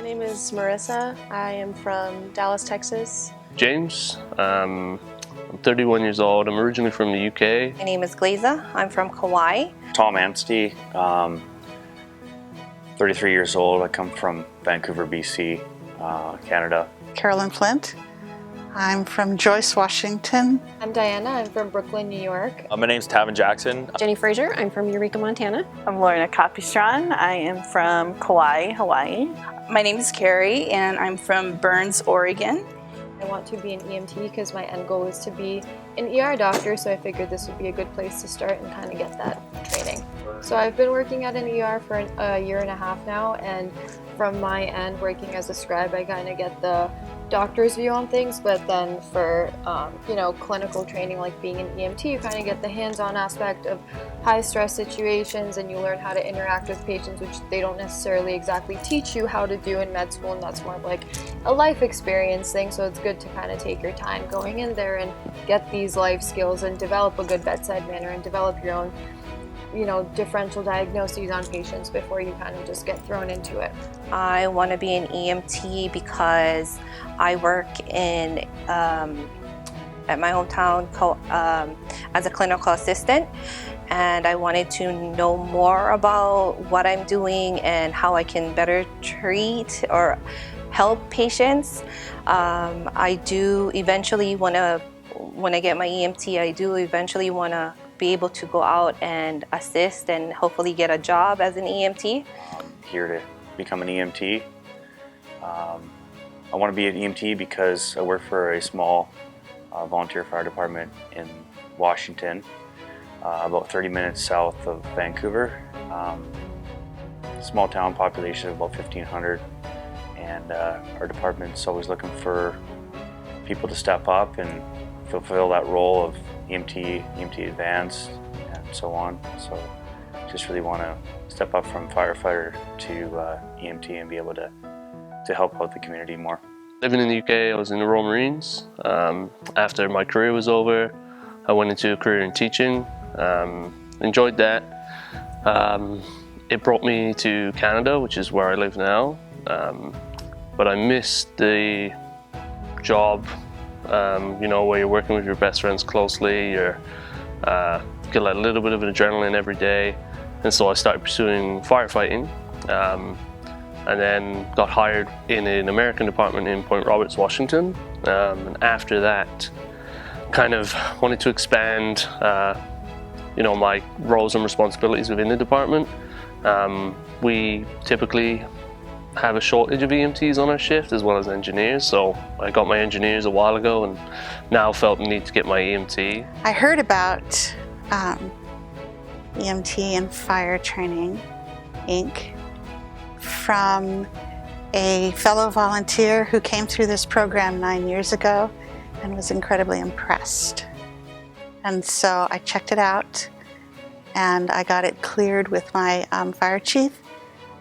My name is Marissa. I am from Dallas, Texas. James, I'm 31 years old. I'm originally from the UK. My name is GLAIZA. I'm from KAUAI. Tom Amnesty, 33 years old. I come from Vancouver, BC, Canada. CAROLYN Flint. I'm from JOYCE, Washington. I'm Diana. I'm from Brooklyn, New York. My name's TAVIN Jackson. JENIFER. I'm from Eureka, Montana. I'm LORNA. I am from KAUAI, Hawaii. My name is CARRIE and I'm from Burns, Oregon. I want to be an EMT because my end goal is to be an ER doctor, so I figured this would be a good place to start and kind of get that training. So I've been working at an ER for a year and a half now, and from my end, working as a scribe, I kind of get the doctor's view on things, but then for clinical training, like being an EMT, you kind of get the hands-on aspect of high stress situations, and you learn how to interact with patients, which they don't necessarily exactly teach you how to do in med school, and that's more of like a life experience thing. So it's good to kind of take your time going in there and get these life skills and develop a good bedside manner and develop your own differential diagnoses on patients before you kind of just get thrown into it. I want to be an EMT because I work in at my hometown as a clinical assistant, and I wanted to know more about what I'm doing and how I can better treat or help patients. I do eventually want to, when I get my EMT, I do eventually want to be able to go out and assist and hopefully get a job as an EMT. I'm here to become an EMT. I want to be an EMT because I work for a small volunteer fire department in Washington, about 30 minutes south of Vancouver. Small town population of about 1,500, and our department's always looking for people to step up and fulfill that role of EMT, EMT Advanced, and so on. So just really want to step up from firefighter to EMT and be able to help out the community more. Living in the UK, I was in the Royal Marines. After my career was over, I went into a career in teaching. Enjoyed that. It brought me to Canada, which is where I live now. But I missed the job where you're working with your best friends closely, you get a little bit of an adrenaline every day, and so I started pursuing firefighting, and then got hired in an American department in Point Roberts, Washington, and after that kind of wanted to expand my roles and responsibilities within the department. We typically have a shortage of EMTs on our shift as well as engineers, so I got my engineers a while ago and now felt the need to get my EMT. I heard about EMT and Fire Training, Inc. from a fellow volunteer who came through this program 9 years ago and was incredibly impressed. And so I checked it out and I got it cleared with my fire chief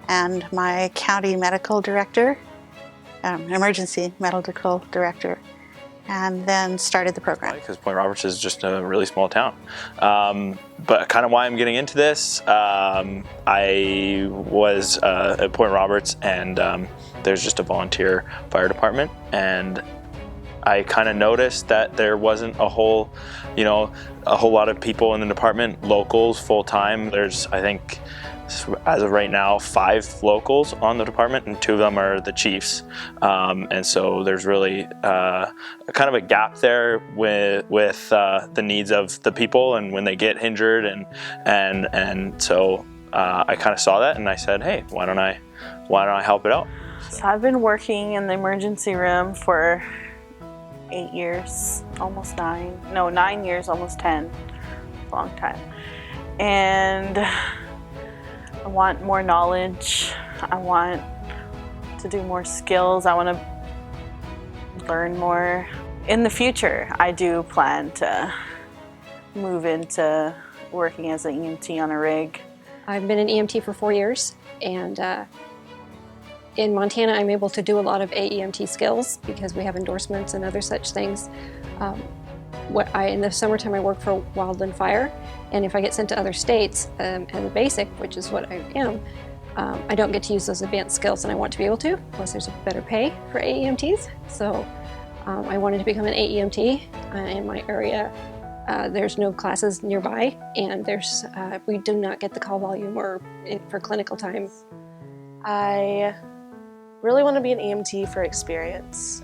and my county medical director, emergency medical director, and then started the program. Because Point Roberts is just a really small town. But kind of why I'm getting into this, I was at Point Roberts, and there's just a volunteer fire department, and I kind of noticed that there wasn't a whole lot of people in the department, locals, full-time. There's, I think, as of right now, 5 locals on the department, and 2 of them are the chiefs. And so there's really kind of a gap there with the needs of the people and when they get injured, and so I kind of saw that and I said, hey, why don't I help it out? So I've been working in the emergency room for 8 years, almost 9. No, 9 years, almost 10. Long time. And I want more knowledge. I want to do more skills. I want to learn more. In the future, I do plan to move into working as an EMT on a rig. I've been an EMT for 4 years, and in Montana I'm able to do a lot of AEMT skills because we have endorsements and other such things. In the summertime I work for Wildland Fire, and if I get sent to other states as a basic, which is what I am, I don't get to use those advanced skills, and I want to be able to. Plus, there's a better pay for AEMTs. So I wanted to become an AEMT in my area. There's no classes nearby, and we do not get the call volume for clinical time. I really want to be an EMT for experience.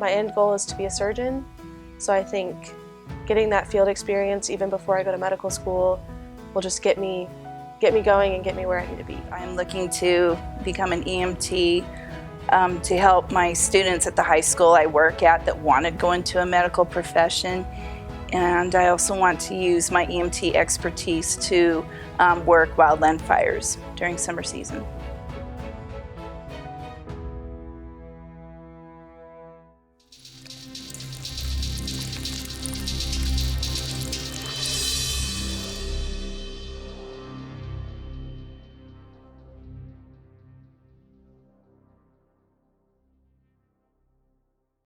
My end goal is to be a surgeon, so I think getting that field experience even before I go to medical school will just get me going and get me where I need to be. I'm looking to become an EMT to help my students at the high school I work at that want to go into a medical profession. And I also want to use my EMT expertise to work wildland fires during summer season.